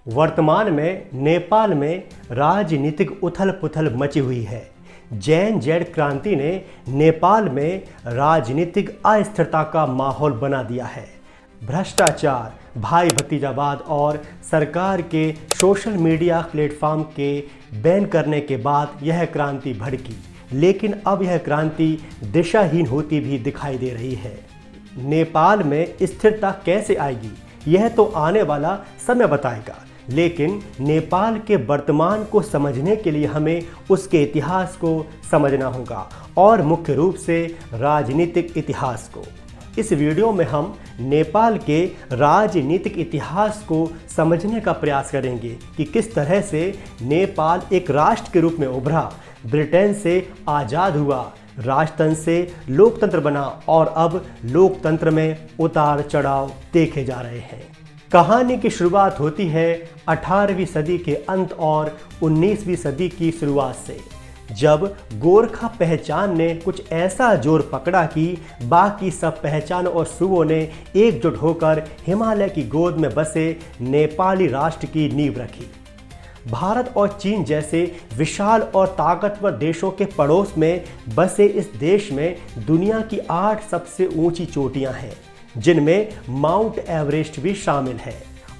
वर्तमान में नेपाल में राजनीतिक उथल पुथल मची हुई है। जैन जेड क्रांति ने नेपाल में राजनीतिक अस्थिरता का माहौल बना दिया है। भ्रष्टाचार, भाई भतीजावाद और सरकार के सोशल मीडिया प्लेटफॉर्म के बैन करने के बाद यह क्रांति भड़की, लेकिन अब यह क्रांति दिशाहीन होती भी दिखाई दे रही है। नेपाल में स्थिरता कैसे आएगी, यह तो आने वाला समय बताएगा, लेकिन नेपाल के वर्तमान को समझने के लिए हमें उसके इतिहास को समझना होगा और मुख्य रूप से राजनीतिक इतिहास को। इस वीडियो में हम नेपाल के राजनीतिक इतिहास को समझने का प्रयास करेंगे कि किस तरह से नेपाल एक राष्ट्र के रूप में उभरा, ब्रिटेन से आज़ाद हुआ, राजतंत्र से लोकतंत्र बना और अब लोकतंत्र में उतार चढ़ाव देखे जा रहे हैं। कहानी की शुरुआत होती है 18वीं सदी के अंत और 19वीं सदी की शुरुआत से, जब गोरखा पहचान ने कुछ ऐसा जोर पकड़ा कि बाकी सब पहचानों और सूबों ने एकजुट होकर हिमालय की गोद में बसे नेपाली राष्ट्र की नींव रखी। भारत और चीन जैसे विशाल और ताकतवर देशों के पड़ोस में बसे इस देश में दुनिया की 8 सबसे ऊंची चोटियां हैं, जिनमें माउंट एवरेस्ट भी शामिल है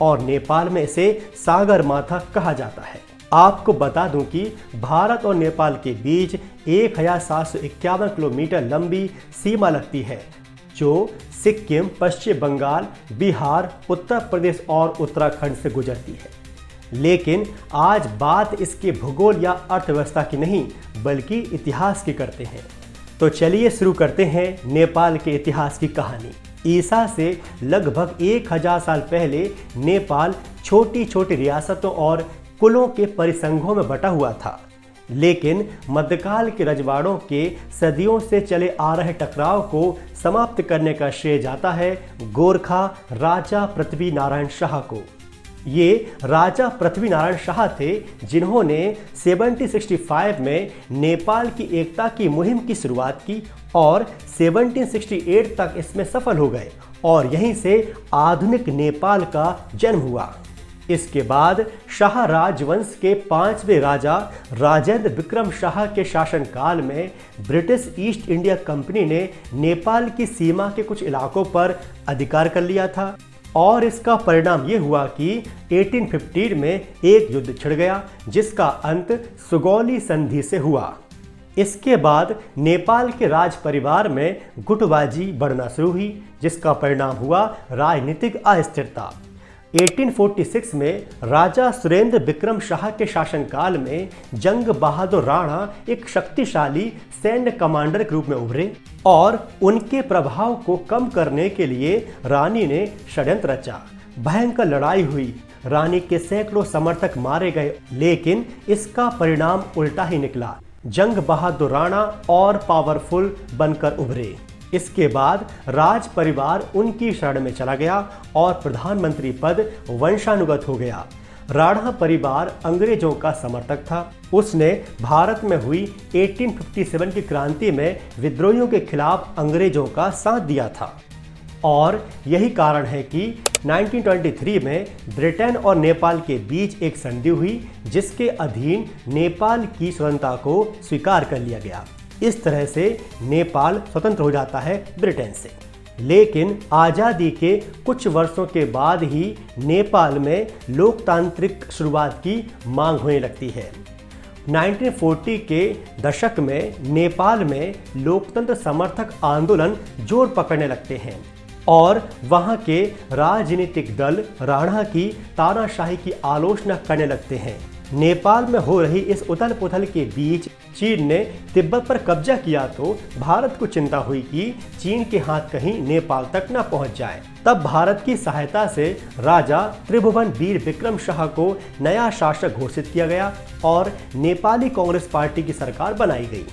और नेपाल में इसे सागर माथा कहा जाता है। आपको बता दूं कि भारत और नेपाल के बीच 1751 किलोमीटर लंबी सीमा लगती है, जो सिक्किम, पश्चिम बंगाल, बिहार, उत्तर प्रदेश और उत्तराखंड से गुजरती है। लेकिन आज बात इसके भूगोल या अर्थव्यवस्था की नहीं, बल्कि इतिहास की करते हैं। तो चलिए शुरू करते हैं नेपाल के इतिहास की कहानी। ईसा से लगभग 1000 साल पहले नेपाल छोटी छोटी रियासतों और कुलों के परिसंघों में बटा हुआ था, लेकिन मध्यकाल के रजवाड़ों के सदियों से चले आ रहे टकराव को समाप्त करने का श्रेय जाता है गोरखा राजा पृथ्वी नारायण शाह को। ये राजा पृथ्वी नारायण शाह थे जिन्होंने 1765 में नेपाल की एकता की मुहिम की शुरुआत की और 1768 तक इसमें सफल हो गए और यहीं से आधुनिक नेपाल का जन्म हुआ। इसके बाद शाह राजवंश के 5वें राजा राजेंद्र विक्रम शाह के शासनकाल में ब्रिटिश ईस्ट इंडिया कंपनी ने नेपाल की सीमा के कुछ इलाकों पर अधिकार कर लिया था और इसका परिणाम ये हुआ कि 1815 में एक युद्ध छिड़ गया, जिसका अंत सुगौली संधि से हुआ। इसके बाद नेपाल के राज परिवार में गुटबाजी बढ़ना शुरू हुई, जिसका परिणाम हुआ राजनीतिक अस्थिरता। 1846 में राजा सुरेंद्र विक्रम शाह के शासनकाल में जंग बहादुर राणा एक शक्तिशाली सैन्य कमांडर के रूप में उभरे और उनके प्रभाव को कम करने के लिए रानी ने षड्यंत्र रचा। भयंकर लड़ाई हुई, रानी के सैकड़ों समर्थक मारे गए, लेकिन इसका परिणाम उल्टा ही निकला। जंग बहादुर राणा और पावरफुल बनकर उभरे। इसके बाद राज परिवार उनकी शरण में चला गया और प्रधानमंत्री पद वंशानुगत हो गया। राणा परिवार अंग्रेजों का समर्थक था। उसने भारत में हुई 1857 की क्रांति में विद्रोहियों के खिलाफ अंग्रेजों का साथ दिया था और यही कारण है कि 1923 में ब्रिटेन और नेपाल के बीच एक संधि हुई, जिसके अधीन नेपाल की स्वतंत्रता को स्वीकार कर लिया गया। इस तरह से नेपाल स्वतंत्र हो जाता है ब्रिटेन से। लेकिन आज़ादी के कुछ वर्षों के बाद ही नेपाल में लोकतांत्रिक शुरुआत की मांग होने लगती है। 1940 के दशक में नेपाल में लोकतंत्र समर्थक आंदोलन जोर पकड़ने लगते हैं और वहां के राजनीतिक दल राणा की तानाशाही की आलोचना करने लगते हैं। नेपाल में हो रही इस उथल पुथल के बीच चीन ने तिब्बत पर कब्जा किया तो भारत को चिंता हुई कि चीन के हाथ कहीं नेपाल तक न पहुंच जाए। तब भारत की सहायता से राजा त्रिभुवन वीर विक्रम शाह को नया शासक घोषित किया गया और नेपाली कांग्रेस पार्टी की सरकार बनाई गई।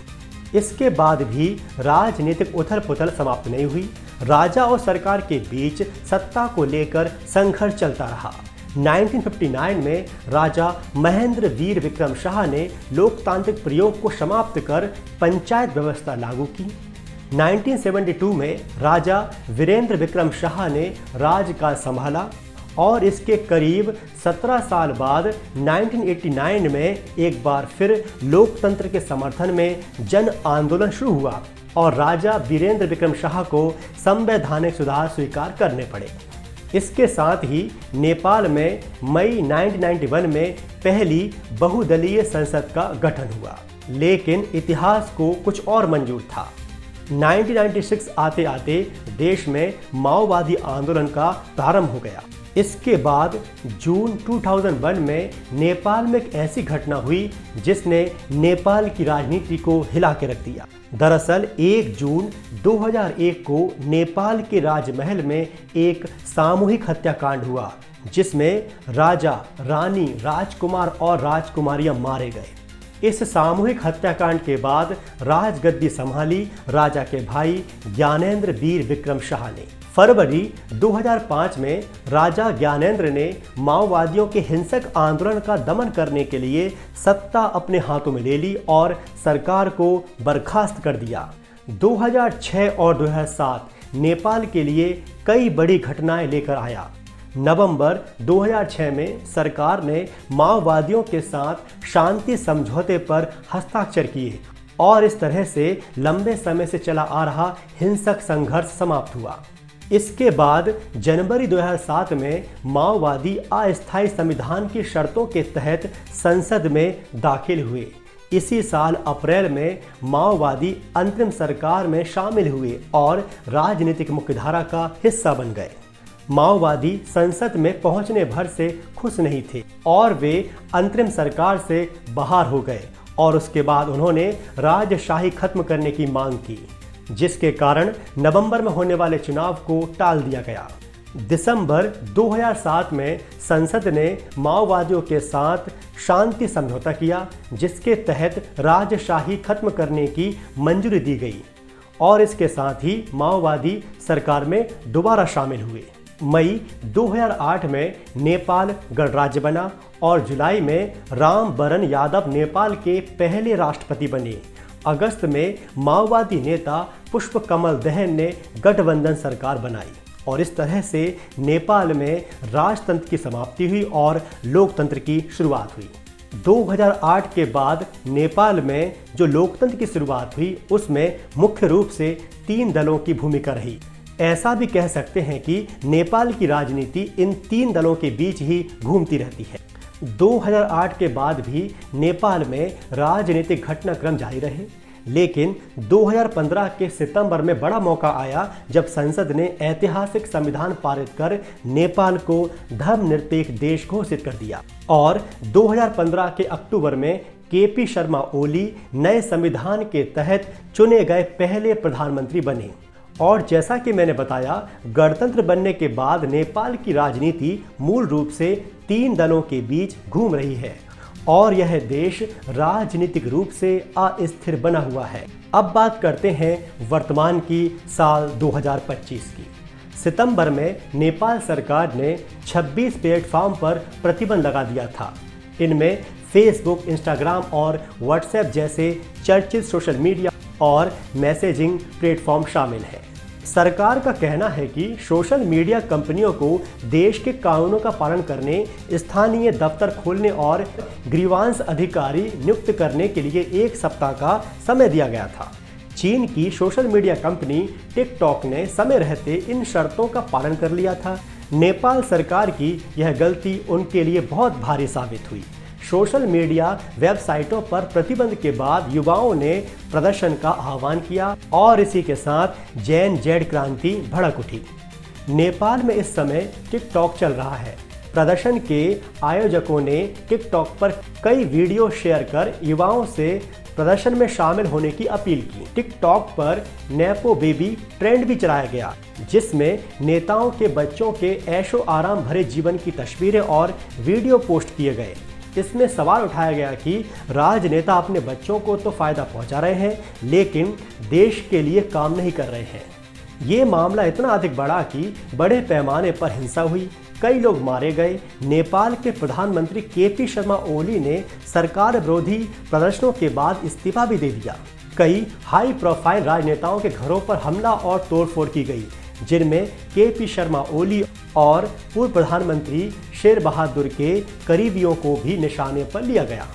इसके बाद भी राजनीतिक उथल पुथल समाप्त नहीं हुई। राजा और सरकार के बीच सत्ता को लेकर संघर्ष चलता रहा। 1959 में राजा महेंद्र वीर विक्रम शाह ने लोकतांत्रिक प्रयोग को समाप्त कर पंचायत व्यवस्था लागू की। 1972 में राजा वीरेंद्र विक्रम शाह ने राजकाज संभाला और इसके करीब 17 साल बाद 1989 में एक बार फिर लोकतंत्र के समर्थन में जन आंदोलन शुरू हुआ और राजा वीरेंद्र विक्रम शाह को संवैधानिक सुधार स्वीकार करने पड़े। इसके साथ ही नेपाल में मई 1991 में पहली बहुदलीय संसद का गठन हुआ, लेकिन इतिहास को कुछ और मंजूर था। 1996 आते आते देश में माओवादी आंदोलन का प्रारंभ हो गया। इसके बाद जून 2001 में नेपाल में एक ऐसी घटना हुई जिसने नेपाल की राजनीति को हिला के रख दिया। दरअसल 1 जून 2001 को नेपाल के राजमहल में एक सामूहिक हत्याकांड हुआ, जिसमें राजा, रानी, राजकुमार और राजकुमारियां मारे गए। इस सामूहिक हत्याकांड के बाद राजगद्दी संभाली राजा के भाई ज्ञानेंद्र वीर विक्रम शाह ने। फरवरी 2005 में राजा ज्ञानेंद्र ने माओवादियों के हिंसक आंदोलन का दमन करने के लिए सत्ता अपने हाथों में ले ली और सरकार को बर्खास्त कर दिया। 2006 और 2007 नेपाल के लिए कई बड़ी घटनाएं लेकर आया। नवंबर 2006 में सरकार ने माओवादियों के साथ शांति समझौते पर हस्ताक्षर किए और इस तरह से लंबे समय से चला आ रहा हिंसक संघर्ष समाप्त हुआ। इसके बाद जनवरी 2007 में माओवादी अस्थायी संविधान की शर्तों के तहत संसद में दाखिल हुए। इसी साल अप्रैल में माओवादी अंतरिम सरकार में शामिल हुए और राजनीतिक मुख्यधारा का हिस्सा बन गए। माओवादी संसद में पहुंचने भर से खुश नहीं थे और वे अंतरिम सरकार से बाहर हो गए और उसके बाद उन्होंने राजशाही खत्म करने की मांग की, जिसके कारण नवंबर में होने वाले चुनाव को टाल दिया गया। दिसंबर 2007 में संसद ने माओवादियों के साथ शांति समझौता किया, जिसके तहत राजशाही खत्म करने की मंजूरी दी गई और इसके साथ ही माओवादी सरकार में दोबारा शामिल हुए। मई 2008 में नेपाल गणराज्य बना और जुलाई में रामवरण यादव नेपाल के पहले राष्ट्रपति बने। अगस्त में माओवादी नेता पुष्पकमल दहल ने गठबंधन सरकार बनाई और इस तरह से नेपाल में राजतंत्र की समाप्ति हुई और लोकतंत्र की शुरुआत हुई। 2008 के बाद नेपाल में जो लोकतंत्र की शुरुआत हुई उसमें मुख्य रूप से 3 दलों की भूमिका रही। ऐसा भी कह सकते हैं कि नेपाल की राजनीति इन 3 दलों के बीच ही घूमती रहती है। 2008 के बाद भी नेपाल में राजनीतिक घटनाक्रम जारी रहे, लेकिन 2015 के सितंबर में बड़ा मौका आया जब संसद ने ऐतिहासिक संविधान पारित कर नेपाल को धर्मनिरपेक्ष देश घोषित कर दिया और 2015 के अक्टूबर में केपी शर्मा ओली नए संविधान के तहत चुने गए पहले प्रधानमंत्री बने। और जैसा कि मैंने बताया, गणतंत्र बनने के बाद नेपाल की राजनीति मूल रूप से 3 दलों के बीच घूम रही है और यह देश राजनीतिक रूप से अस्थिर बना हुआ है। अब बात करते हैं वर्तमान की साल 2025 की। सितंबर में नेपाल सरकार ने 26 प्लेटफॉर्म पर प्रतिबंध लगा दिया था। इनमें फेसबुक, इंस्टाग्राम और व्हाट्सएप जैसे चर्चित सोशल मीडिया और मैसेजिंग प्लेटफॉर्म शामिल है। सरकार का कहना है कि सोशल मीडिया कंपनियों को देश के कानूनों का पालन करने, स्थानीय दफ्तर खोलने और ग्रीवांस अधिकारी नियुक्त करने के लिए 1 सप्ताह का समय दिया गया था। चीन की सोशल मीडिया कंपनी टिकटॉक ने समय रहते इन शर्तों का पालन कर लिया था। नेपाल सरकार की यह गलती उनके लिए बहुत भारी साबित हुई। सोशल मीडिया वेबसाइटों पर प्रतिबंध के बाद युवाओं ने प्रदर्शन का आह्वान किया और इसी के साथ जेन जेड क्रांति भड़क उठी। नेपाल में इस समय टिकटॉक चल रहा है। प्रदर्शन के आयोजकों ने टिकटॉक पर कई वीडियो शेयर कर युवाओं से प्रदर्शन में शामिल होने की अपील की। टिकटॉक पर नेपो बेबी ट्रेंड भी चलाया गया, जिसमें नेताओं के बच्चों के ऐशो आराम भरे जीवन की तस्वीरें और वीडियो पोस्ट किए गए। इसमें सवाल उठाया गया कि राजनेता अपने बच्चों को तो फायदा पहुंचा रहे हैं, लेकिन देश के लिए काम नहीं कर रहे हैं। ये मामला इतना अधिक बढ़ा कि बड़े पैमाने पर हिंसा हुई, कई लोग मारे गए। नेपाल के प्रधानमंत्री केपी शर्मा ओली ने सरकार विरोधी प्रदर्शनों के बाद इस्तीफा भी दे दिया। कई हाई प्रोफाइल राजनेताओं के घरों पर हमला और तोड़फोड़ की गई। जिनमें केपी शर्मा ओली और पूर्व प्रधानमंत्री शेर बहादुर के करीबियों को भी निशाने पर लिया गया।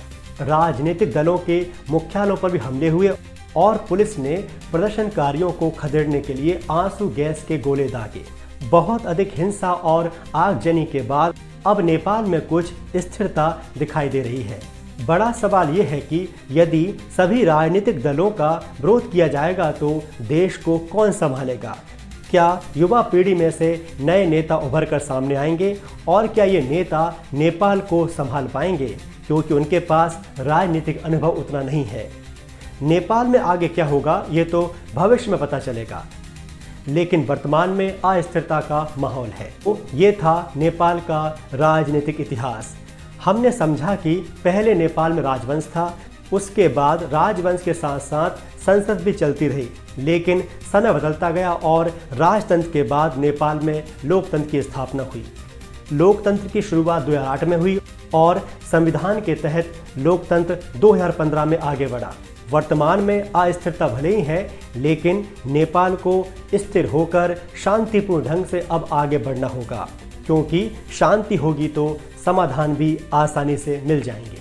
राजनीतिक दलों के मुख्यालयों पर भी हमले हुए और पुलिस ने प्रदर्शनकारियों को खदेड़ने के लिए आंसू गैस के गोले दागे। बहुत अधिक हिंसा और आगजनी के बाद अब नेपाल में कुछ स्थिरता दिखाई दे रही है। बड़ा सवाल ये है कि यदि सभी राजनीतिक दलों का विरोध किया जाएगा तो देश को कौन संभालेगा? क्या युवा पीढ़ी में से नए नेता उभर कर सामने आएंगे और क्या ये नेता नेपाल को संभाल पाएंगे, क्योंकि उनके पास राजनीतिक अनुभव उतना नहीं है। नेपाल में आगे क्या होगा ये तो भविष्य में पता चलेगा, लेकिन वर्तमान में अस्थिरता का माहौल है। तो ये था नेपाल का राजनीतिक इतिहास। हमने समझा कि पहले नेपाल में राजवंश था, उसके बाद राजवंश के साथ साथ संसद भी चलती रही, लेकिन समय बदलता गया और राजतंत्र के बाद नेपाल में लोकतंत्र की स्थापना हुई। लोकतंत्र की शुरुआत 2008 में हुई और संविधान के तहत लोकतंत्र 2015 में आगे बढ़ा। वर्तमान में अस्थिरता भले ही है, लेकिन नेपाल को स्थिर होकर शांतिपूर्ण ढंग से अब आगे बढ़ना होगा, क्योंकि शांति होगी तो समाधान भी आसानी से मिल जाएंगे।